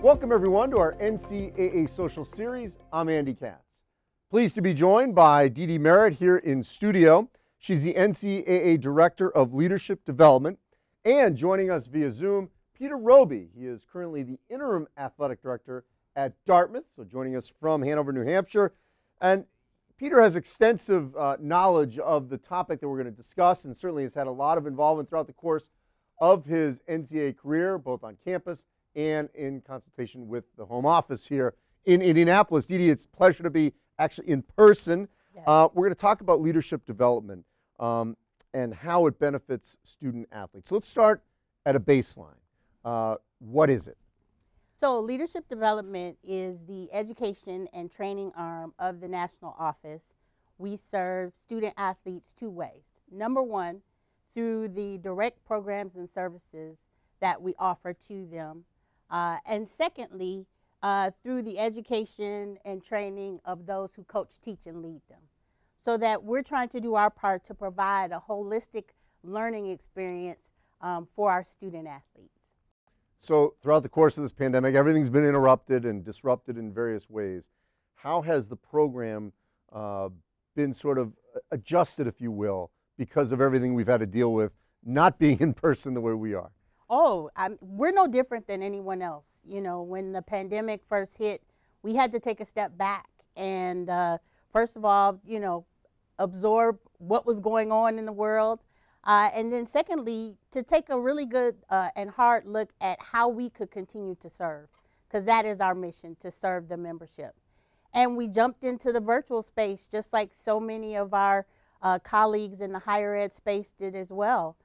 Welcome everyone to our NCAA Social Series. I'm Andy Katz. Pleased to be joined by DeeDee Merritt here in studio. She's the NCAA Director of Leadership Development, and joining us via Zoom, Peter Roby. He is currently the interim athletic director at Dartmouth, so joining us from Hanover, New Hampshire. And Peter has extensive knowledge of the topic that we're going to discuss, and certainly has had a lot of involvement throughout the course of his NCAA career, both on campus and in consultation with the home office here in Indianapolis. DeeDee, it's a pleasure to be actually in person. Yes. We're going to talk about leadership development and how it benefits student athletes. So let's start at a baseline. What is it? So leadership development is the education and training arm of the national office. We serve student athletes two ways. Number one, through the direct programs and services that we offer to them. And secondly, through the education and training of those who coach, teach, and lead them. So that we're trying to do our part to provide a holistic learning experience for our student athletes. So throughout the course of this pandemic, everything's been interrupted and disrupted in various ways. How has the program been sort of adjusted, if you will, because of everything we've had to deal with, not being in person the way we are? Oh, we're no different than anyone else. You know, when the pandemic first hit, we had to take a step back and first of all, you know, absorb what was going on in the world. And then secondly, to take a really good and hard look at how we could continue to serve, because that is our mission, to serve the membership. And we jumped into the virtual space just like so many of our colleagues in the higher ed space did as well.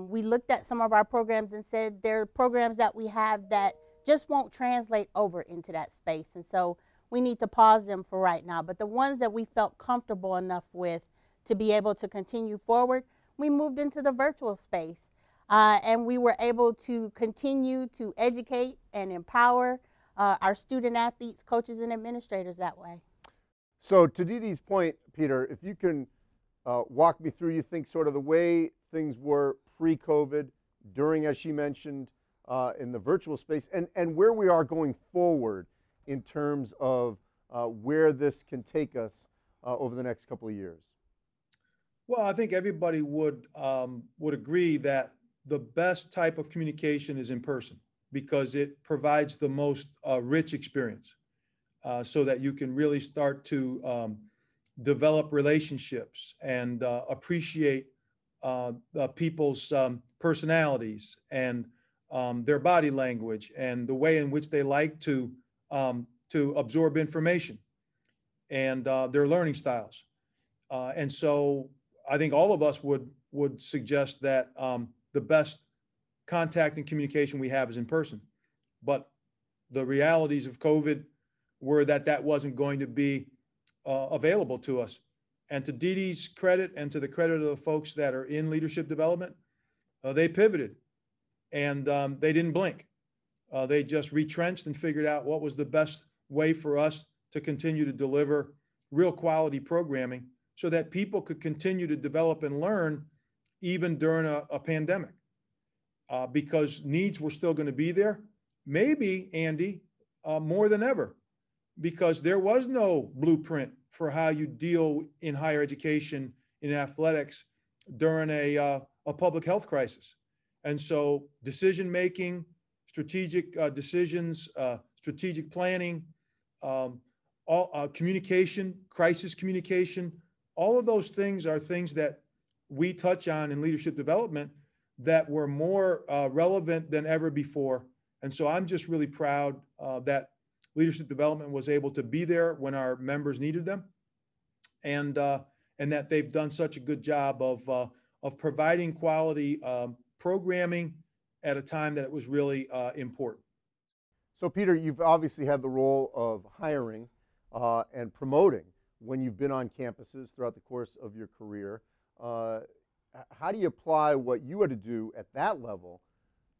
We looked at some of our programs and said there are programs that we have that just won't translate over into that space. And so we need to pause them for right now. But the ones that we felt comfortable enough with to be able to continue forward, we moved into the virtual space. And we were able to continue to educate and empower our student athletes, coaches, and administrators that way. So to DeeDee's point, Peter, if you can walk me through, you think, sort of the way things were pre-COVID, during, as she mentioned, in the virtual space, and where we are going forward in terms of where this can take us over the next couple of years. Well, I think everybody would agree that the best type of communication is in person, because it provides the most rich experience, so that you can really start to develop relationships and appreciate people's personalities and their body language and the way in which they like to absorb information and their learning styles. And so I think all of us would suggest that the best contact and communication we have is in person. But the realities of COVID were that wasn't going to be available to us. And to DeeDee's credit and to the credit of the folks that are in leadership development, they pivoted and they didn't blink. They just retrenched and figured out what was the best way for us to continue to deliver real quality programming so that people could continue to develop and learn even during a pandemic, because needs were still going to be there. Maybe, Andy, more than ever, because there was no blueprint for how you deal in higher education, in athletics, during a public health crisis. And so decision-making, strategic decisions, strategic planning, communication, crisis communication, all of those things are things that we touch on in leadership development that were more relevant than ever before. And so I'm just really proud that leadership development was able to be there when our members needed them, and that they've done such a good job of providing quality programming at a time that it was really important. So Peter, you've obviously had the role of hiring and promoting when you've been on campuses throughout the course of your career. How do you apply what you had to do at that level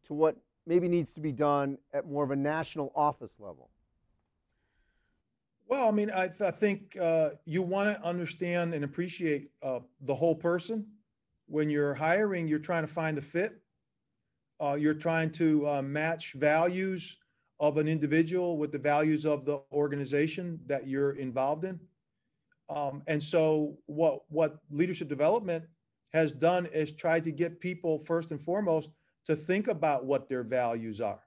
to what maybe needs to be done at more of a national office level? Well, I mean, I think you want to understand and appreciate the whole person. When you're hiring, you're trying to find the fit. You're trying to match values of an individual with the values of the organization that you're involved in. And so what leadership development has done is try to get people first and foremost to think about what their values are,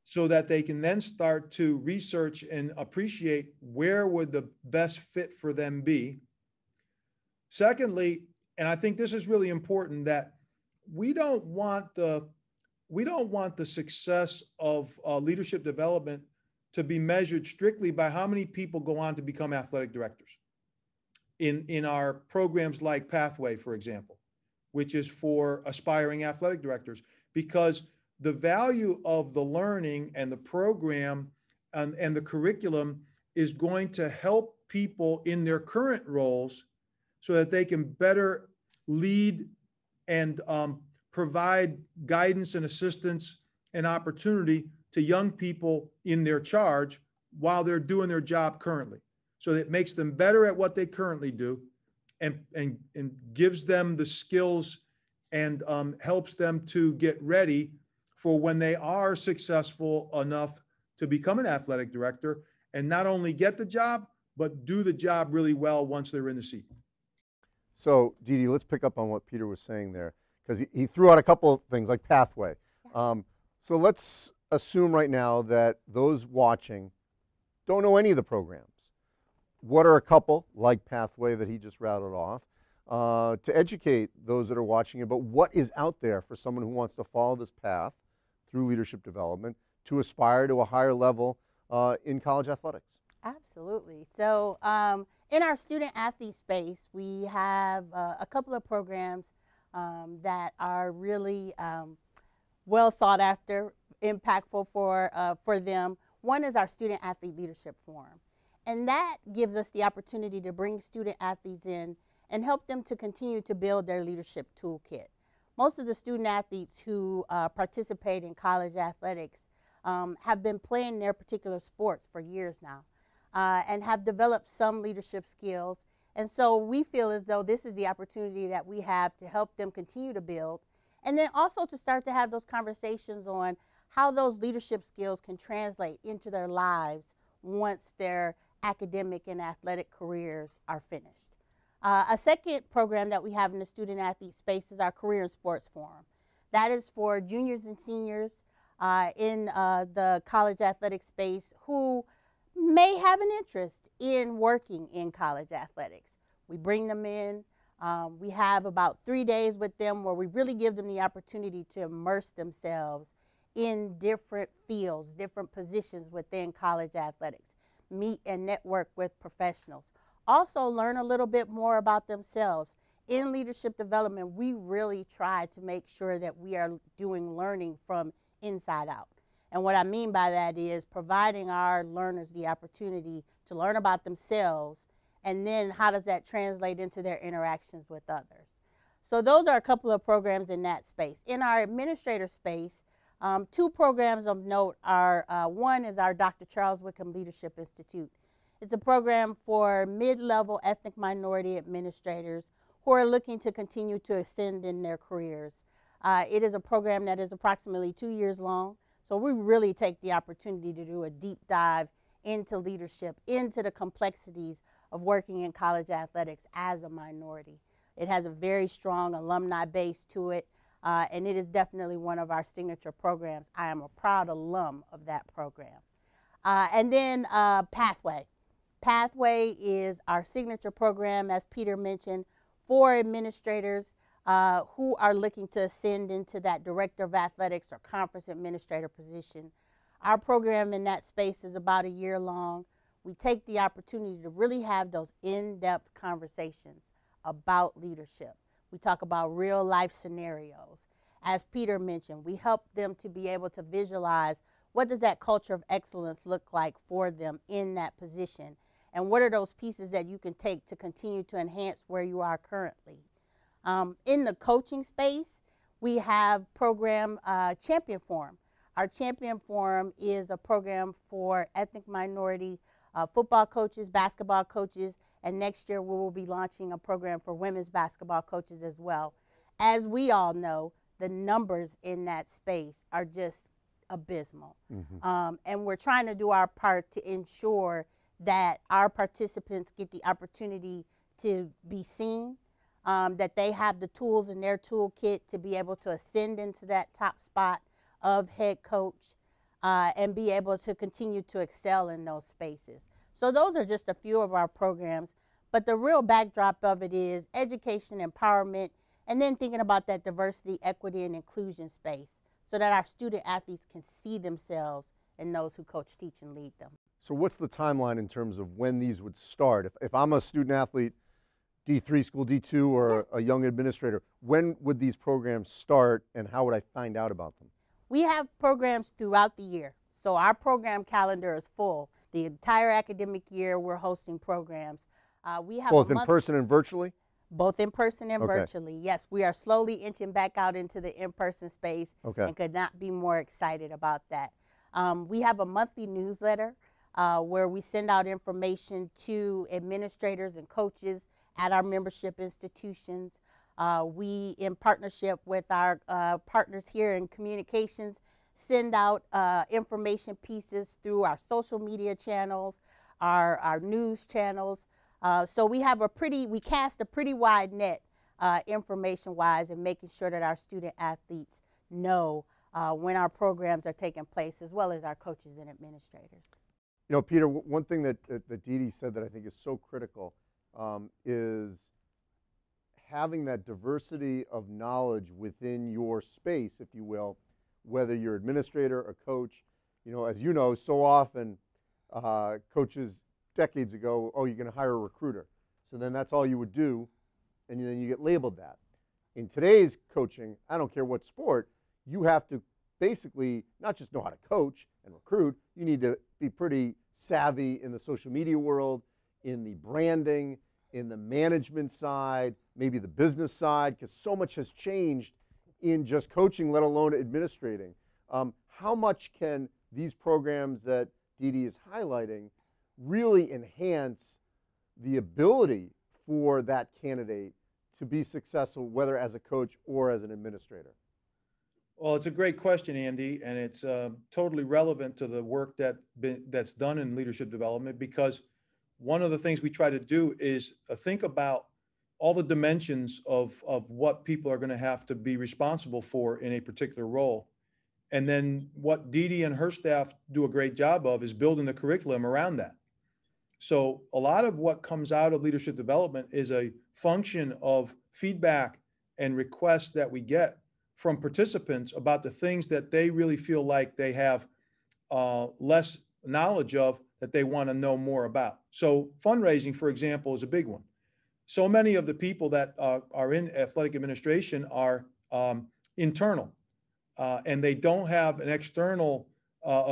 so that they can then start to research and appreciate where would the best fit for them be. Secondly, and I think this is really important, that we don't want the success of leadership development to be measured strictly by how many people go on to become athletic directors. In our programs like Pathway, for example, which is for aspiring athletic directors, because the value of the learning and the program and the curriculum is going to help people in their current roles so that they can better lead and provide guidance and assistance and opportunity to young people in their charge while they're doing their job currently. So it makes them better at what they currently do and gives them the skills and helps them to get ready for when they are successful enough to become an athletic director and not only get the job, but do the job really well once they're in the seat. So, DeeDee, let's pick up on what Peter was saying there, because he threw out a couple of things like Pathway. So let's assume right now that those watching don't know any of the programs. What are a couple, like Pathway that he just rattled off, to educate those that are watching about what is out there for someone who wants to follow this path through leadership development to aspire to a higher level in college athletics? Absolutely. So in our student athlete space, we have a couple of programs that are really well thought after, impactful for them. One is our Student Athlete Leadership Forum. And that gives us the opportunity to bring student athletes in and help them to continue to build their leadership toolkit. Most of the student athletes who participate in college athletics have been playing their particular sports for years now and have developed some leadership skills. And so we feel as though this is the opportunity that we have to help them continue to build, and then also to start to have those conversations on how those leadership skills can translate into their lives once their academic and athletic careers are finished. A second program that we have in the student athlete space is our Career in Sports Forum. That is for juniors and seniors in the college athletic space who may have an interest in working in college athletics. We bring them in. We have about 3 days with them where we really give them the opportunity to immerse themselves in different fields, different positions within college athletics, meet and network with professionals. Also learn a little bit more about themselves. In leadership development, we really try to make sure that we are doing learning from inside out. And what I mean by that is providing our learners the opportunity to learn about themselves, and then how does that translate into their interactions with others. So those are a couple of programs in that space. In our administrator space, two programs of note are, one is our Dr. Charles Whitcomb Leadership Institute. It's a program for mid-level ethnic minority administrators who are looking to continue to ascend in their careers. It is a program that is approximately 2 years long, so we really take the opportunity to do a deep dive into leadership, into the complexities of working in college athletics as a minority. It has a very strong alumni base to it, and it is definitely one of our signature programs. I am a proud alum of that program. And then Pathway. Pathway is our signature program, as Peter mentioned, for administrators who are looking to ascend into that director of athletics or conference administrator position. Our program in that space is about a year long. We take the opportunity to really have those in-depth conversations about leadership. We talk about real life scenarios. As Peter mentioned, we help them to be able to visualize what does that culture of excellence look like for them in that position, and what are those pieces that you can take to continue to enhance where you are currently. In the coaching space, we have program Champion Forum. Our Champion Forum is a program for ethnic minority football coaches, basketball coaches, and next year we will be launching a program for women's basketball coaches as well. As we all know, the numbers in that space are just abysmal. And we're trying to do our part to ensure that our participants get the opportunity to be seen, that they have the tools in their toolkit to be able to ascend into that top spot of head coach, and be able to continue to excel in those spaces. So those are just a few of our programs, but the real backdrop of it is education, empowerment, and then thinking about that diversity, equity, and inclusion space so that our student athletes can see themselves in those who coach, teach, and lead them. So what's the timeline in terms of when these would start? If I'm a student athlete, D3 school, D2, or a young administrator, when would these programs start and how would I find out about them? We have programs throughout the year. So our program calendar is full. The entire academic year, we're hosting programs. We have both in person and virtually? Both in person and virtually. Yes, we are slowly inching back out into the in-person space and could not be more excited about that. We have a monthly newsletter where we send out information to administrators and coaches at our membership institutions. We, in partnership with our partners here in communications, send out information pieces through our social media channels, our news channels. So we cast a pretty wide net information-wise and making sure that our student athletes know when our programs are taking place, as well as our coaches and administrators. You know, Peter, one thing that DeeDee said that I think is so critical is having that diversity of knowledge within your space, if you will, whether you're administrator or coach. You know, as you know, so often coaches decades ago, oh, you're going to hire a recruiter. So then that's all you would do, and then you get labeled that. In today's coaching, I don't care what sport, you have to basically not just know how to coach and recruit, you need to be pretty savvy in the social media world, in the branding, in the management side, maybe the business side, because so much has changed in just coaching, let alone administrating. How much can these programs that DeeDee is highlighting really enhance the ability for that candidate to be successful, whether as a coach or as an administrator? Well, it's a great question, Andy, and it's totally relevant to the work that's done in leadership development, because one of the things we try to do is think about all the dimensions of what people are going to have to be responsible for in a particular role. And then what DeeDee and her staff do a great job of is building the curriculum around that. So a lot of what comes out of leadership development is a function of feedback and requests that we get from participants about the things that they really feel like they have less knowledge of, that they want to know more about. So fundraising, for example, is a big one. So many of the people that are in athletic administration are internal, and they don't have an external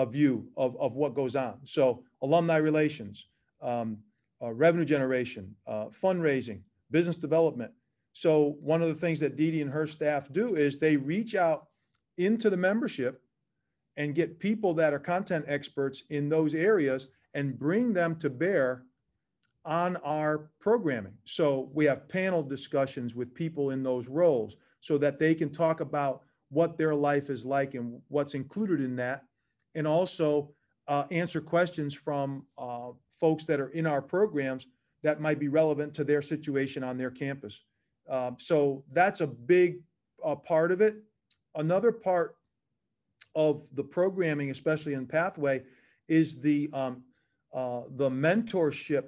view of what goes on. So alumni relations, revenue generation, fundraising, business development. So one of the things that DeeDee and her staff do is they reach out into the membership and get people that are content experts in those areas and bring them to bear on our programming. So we have panel discussions with people in those roles so that they can talk about what their life is like and what's included in that, and also answer questions from folks that are in our programs that might be relevant to their situation on their campus. So that's a big part of it. Another part of the programming, especially in Pathway, is the mentorship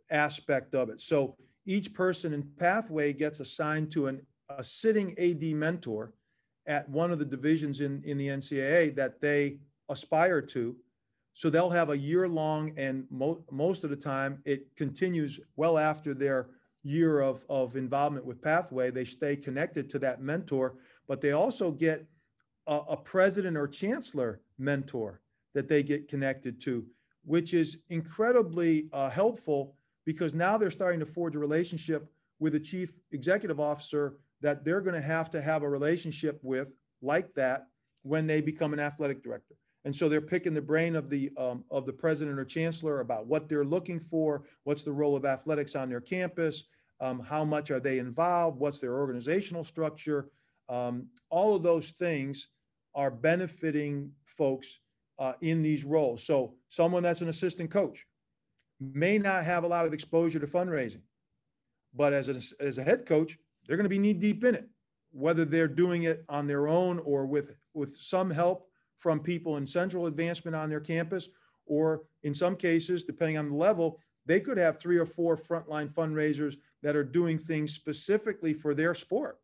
aspect of it. So each person in Pathway gets assigned to a sitting AD mentor at one of the divisions in the NCAA that they aspire to. So they'll have a year-long, and most of the time it continues well after their year of involvement with Pathway. They stay connected to that mentor, but they also get a president or chancellor mentor that they get connected to, which is incredibly helpful, because now they're starting to forge a relationship with a chief executive officer that they're going to have a relationship with like that when they become an athletic director. And so they're picking the brain of the president or chancellor about what they're looking for, what's the role of athletics on their campus, how much are they involved, what's their organizational structure. All of those things are benefiting folks in these roles. So someone that's an assistant coach may not have a lot of exposure to fundraising, but as a head coach, they're going to be knee deep in it, whether they're doing it on their own or with some help from people in central advancement on their campus, or in some cases, depending on the level, they could have 3 or 4 frontline fundraisers that are doing things specifically for their sport.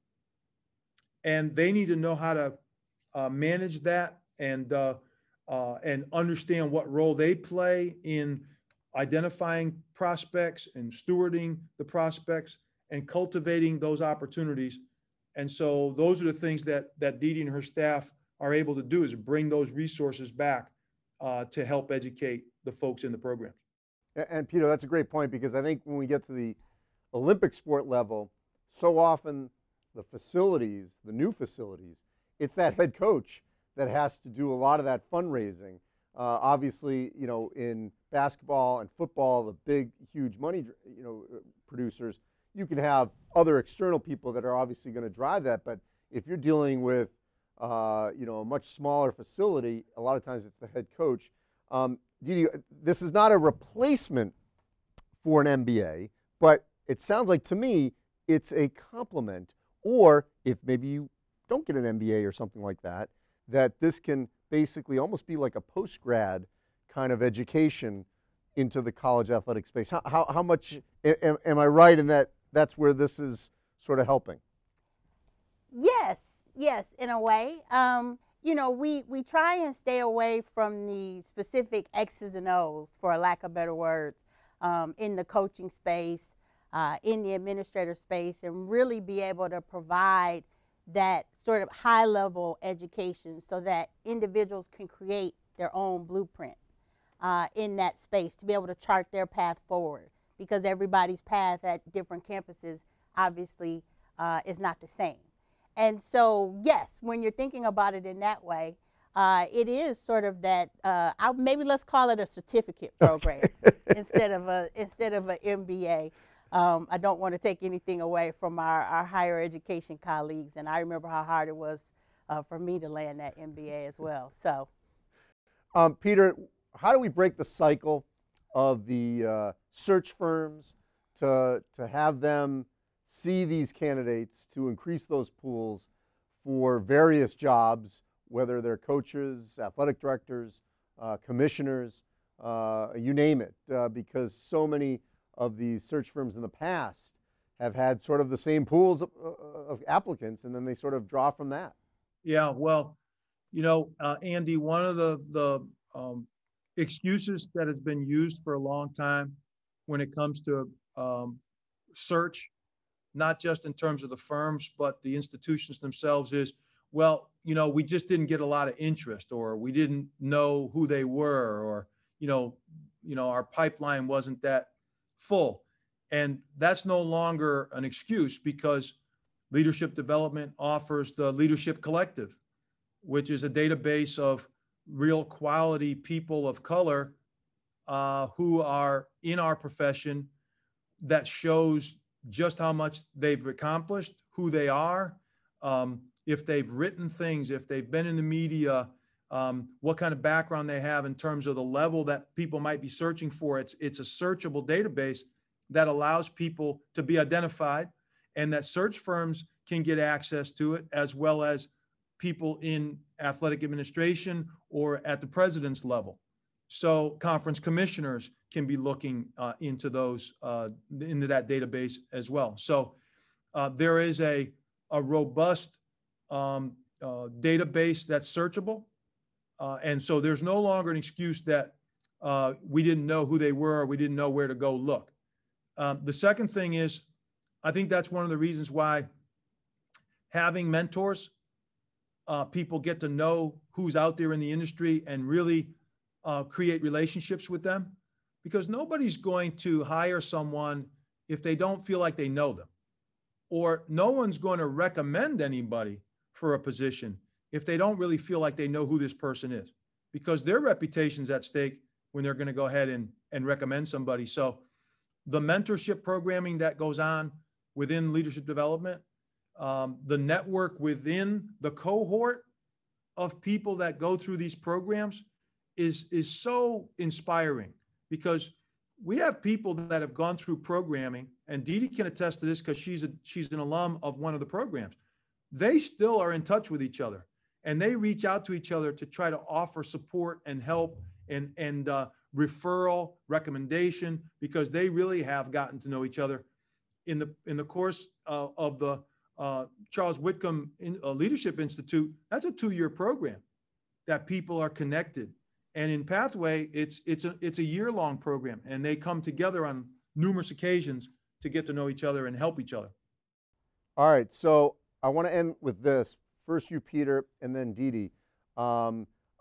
And they need to know how to manage that and understand what role they play in identifying prospects and stewarding the prospects and cultivating those opportunities. And so those are the things that DeeDee and her staff are able to do, is bring those resources back to help educate the folks in the programs. And Peter, that's a great point, because I think when we get to the Olympic sport level, so often the facilities, the new facilities, it's that head coach that has to do a lot of that fundraising. Obviously, you know, in basketball and football, the big, huge money, you know, producers, you can have other external people that are obviously going to drive that. But if you're dealing with, you know, a much smaller facility, a lot of times it's the head coach. DeeDee, this is not a replacement for an MBA, but it sounds like to me it's a complement. Or if maybe you don't get an MBA or something like that, that this can basically almost be like a post-grad kind of education into the college athletic space. How much am I right in that that's where this is sort of helping? Yes, in a way. You know, we try and stay away from the specific X's and O's, for a lack of better words, in the coaching space, in the administrator space, and really be able to provide that sort of high-level education so that individuals can create their own blueprint in that space to be able to chart their path forward, because everybody's path at different campuses obviously is not the same. And so, yes, when you're thinking about it in that way, it is sort of that, maybe let's call it a certificate program instead of an MBA. I don't want to take anything away from our higher education colleagues, and I remember how hard it was for me to land that MBA as well. So, Peter, how do we break the cycle of the search firms to have them see these candidates, to increase those pools for various jobs, whether they're coaches, athletic directors, commissioners, you name it, because so many of these search firms in the past have had sort of the same pools of applicants, and then they sort of draw from that. Yeah, well, you know, Andy, one of the excuses that has been used for a long time when it comes to search, not just in terms of the firms, but the institutions themselves, is, well, you know, we just didn't get a lot of interest, or we didn't know who they were, or, you know, our pipeline wasn't that full. And that's no longer an excuse, because leadership development offers the Leadership Collective, which is a database of real quality people of color who are in our profession, that shows just how much they've accomplished, who they are, if they've written things, if they've been in the media, what kind of background they have in terms of the level that people might be searching for. It's a searchable database that allows people to be identified, and that search firms can get access to it, as well as people in athletic administration or at the president's level. So conference commissioners can be looking into those, into that database as well. So there is a robust database that's searchable. And so there's no longer an excuse that we didn't know who they were, or we didn't know where to go look. The second thing is, I think that's one of the reasons why having mentors, people get to know who's out there in the industry and really create relationships with them, because nobody's going to hire someone if they don't feel like they know them, or no one's going to recommend anybody for a position if they don't really feel like they know who this person is, because their reputation's at stake when they're going to go ahead and recommend somebody. So the mentorship programming that goes on within leadership development, the network within the cohort of people that go through these programs is so inspiring, because we have people that have gone through programming, and DeeDee can attest to this because she's an alum of one of the programs. They still are in touch with each other, and they reach out to each other to try to offer support and help and referral, recommendation, because they really have gotten to know each other in the course of the Charles Whitcomb Leadership Institute. That's a 2-year program that people are connected. And in Pathway, it's a year-long program, and they come together on numerous occasions to get to know each other and help each other. All right, so I want to end with this. First you, Peter, and then DeeDee.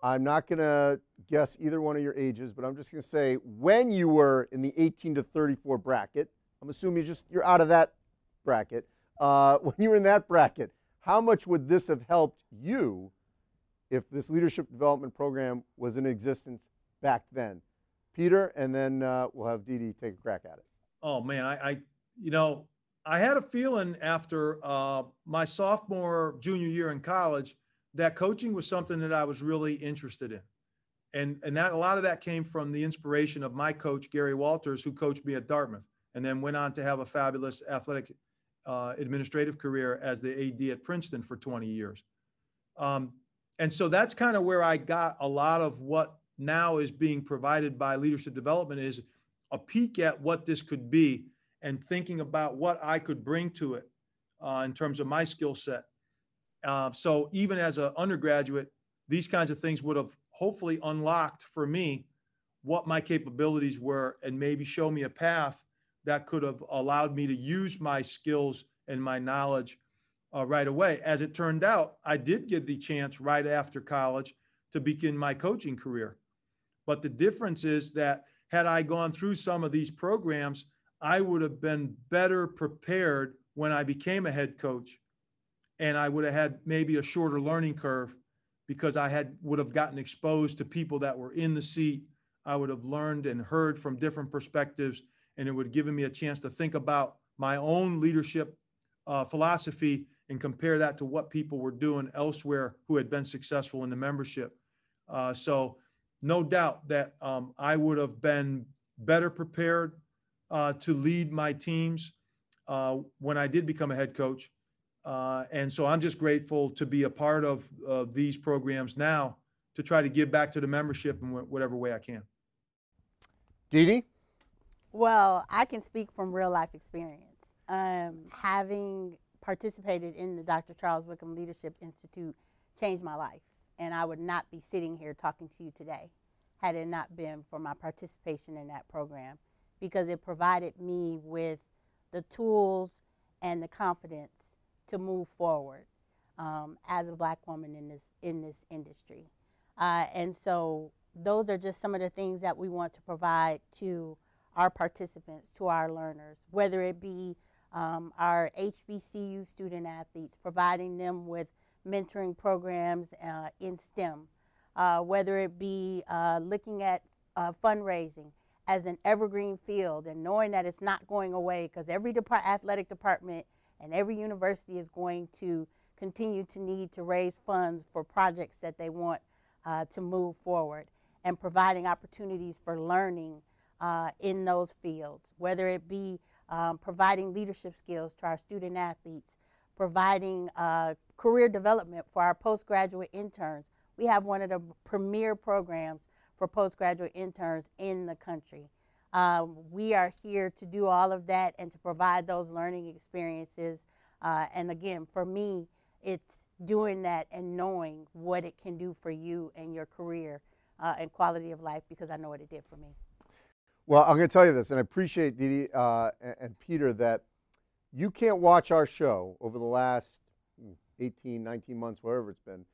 I'm not going to guess either one of your ages, but I'm just going to say, when you were in the 18 to 34 bracket, I'm assuming you're out of that bracket. When you were in that bracket, how much would this have helped you if this leadership development program was in existence back then? Peter, and then we'll have DeeDee take a crack at it. Oh man, I had a feeling after my sophomore, junior year in college that coaching was something that I was really interested in. And that a lot of that came from the inspiration of my coach, Gary Walters, who coached me at Dartmouth and then went on to have a fabulous athletic administrative career as the AD at Princeton for 20 years. And so that's kind of where I got a lot of what now is being provided by leadership development, is a peek at what this could be and thinking about what I could bring to it in terms of my skill set. So even as an undergraduate, these kinds of things would have hopefully unlocked for me what my capabilities were, and maybe show me a path that could have allowed me to use my skills and my knowledge right away. As it turned out, I did get the chance right after college to begin my coaching career. But the difference is that had I gone through some of these programs, I would have been better prepared when I became a head coach, and I would have had maybe a shorter learning curve because I would have gotten exposed to people that were in the seat. I would have learned and heard from different perspectives, and it would have given me a chance to think about my own leadership philosophy and compare that to what people were doing elsewhere who had been successful in the membership. So no doubt that I would have been better prepared to lead my teams when I did become a head coach. And so I'm just grateful to be a part of these programs now to try to give back to the membership in whatever way I can. DeeDee? Well, I can speak from real life experience. Having participated in the Dr. Charles Whitcomb Leadership Institute changed my life, and I would not be sitting here talking to you today had it not been for my participation in that program, because it provided me with the tools and the confidence to move forward as a Black woman in this industry. And so those are just some of the things that we want to provide to our participants, to our learners, whether it be our HBCU student athletes, providing them with mentoring programs in STEM, whether it be looking at fundraising as an evergreen field and knowing that it's not going away, because every athletic department and every university is going to continue to need to raise funds for projects that they want to move forward, and providing opportunities for learning in those fields, whether it be providing leadership skills to our student athletes, providing career development for our postgraduate interns. We have one of the premier programs for postgraduate interns in the country. We are here to do all of that and to provide those learning experiences. And again, for me, it's doing that and knowing what it can do for you and your career and quality of life, because I know what it did for me. Well, I'm going to tell you this, and I appreciate DeeDee and Peter, that you can't watch our show over the last 18, 19 months, whatever it's been,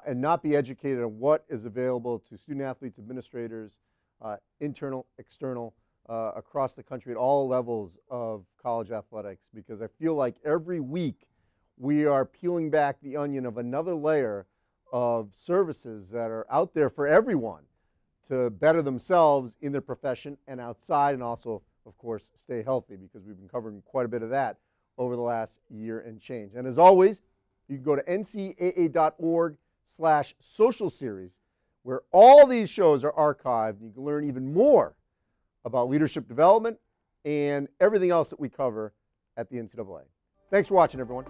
and not be educated on what is available to student athletes, administrators, internal, external, across the country at all levels of college athletics, because I feel like every week we are peeling back the onion of another layer of services that are out there for everyone to better themselves in their profession and outside, and also, of course, stay healthy, because we've been covering quite a bit of that over the last year and change. And as always, you can go to ncaa.org/ YouTube.com/social series, where all these shows are archived and you can learn even more about leadership development and everything else that we cover at the NCAA. Thanks for watching, everyone.